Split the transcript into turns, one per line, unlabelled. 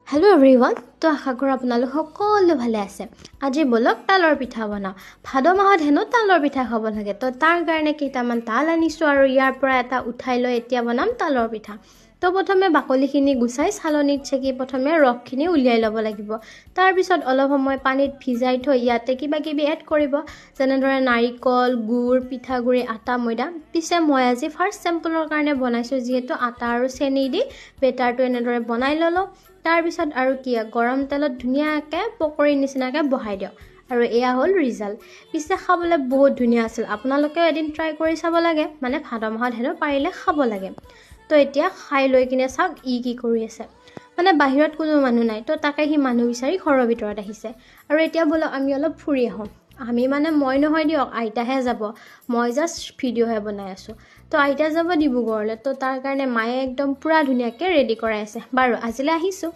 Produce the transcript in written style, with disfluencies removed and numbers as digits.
hello' everyone তো আশা কৰোঁ আপোনালোক সকলো ভালে আছে আজি বলক তালৰ পিঠা বনাওঁ ভাদ মাহত হেনো তালৰ পিঠা খাব লাগে তো তাৰ কাৰণে কেইটামান তাল আনিছোঁ আৰু ইয়াৰ পৰা এটা উঠাই লৈ এতিয়া বনাম তালৰ পিঠা তো প্ৰথমে বাকলিখিনি গুচাই চালনীত চেকি প্ৰথমে ৰসখিনি উলিয়াই ল'ব লাগিব তাৰপিছত অলপ সময় পানীত ভিজাই থৈ ইয়াতে কিবা কিবি এড কৰিব যেনেদৰে নাৰিকল গুড় পিঠাগুড়ি আটা ময়দা পিছে মই আজি ফাৰ্ষ্ট চেম্পলৰ কাৰণে বনাইছোঁ যিহেতু আটা আৰু চেনি দি বেটাৰটো এনেদৰে বনাই ল'লোঁ তাৰপিছত আৰু কি গৰম তেলত ধুনীয়াকৈ পকৰীৰ নিচিনাকৈ বহাই দিওঁ আৰু এয়া হ'ল ৰিজাল্ট পিছে খাবলৈ বহুত ধুনীয়া আছিল আপোনালোকেও এদিন ট্ৰাই কৰি চাব লাগে মানে ভাদ মাহত হেনো পাৰিলে খাব লাগে তো এতিয়া খাই লৈ কিনে চাওক কি কৰি আছে মানে বাহিৰত কোনো মানুহ নাই তো তাকে সি মানুহ বিচাৰি ঘৰৰ ভিতৰত আহিছে আৰু এতিয়া বলক আমি অলপ ফুৰি আহোঁ আমি মানে মই নহয় দিয়ক আইতাহে যাব মই জাষ্ট ভিডিঅ'হে বনাই আছোঁ তো আইতা যাব ডিব্ৰুগড়লৈ তো তাৰ কাৰণে মায়ে একদম পুৰা ধুনীয়াকৈ ৰেডি কৰাই আছে বাৰু আজিলৈ আহিছোঁ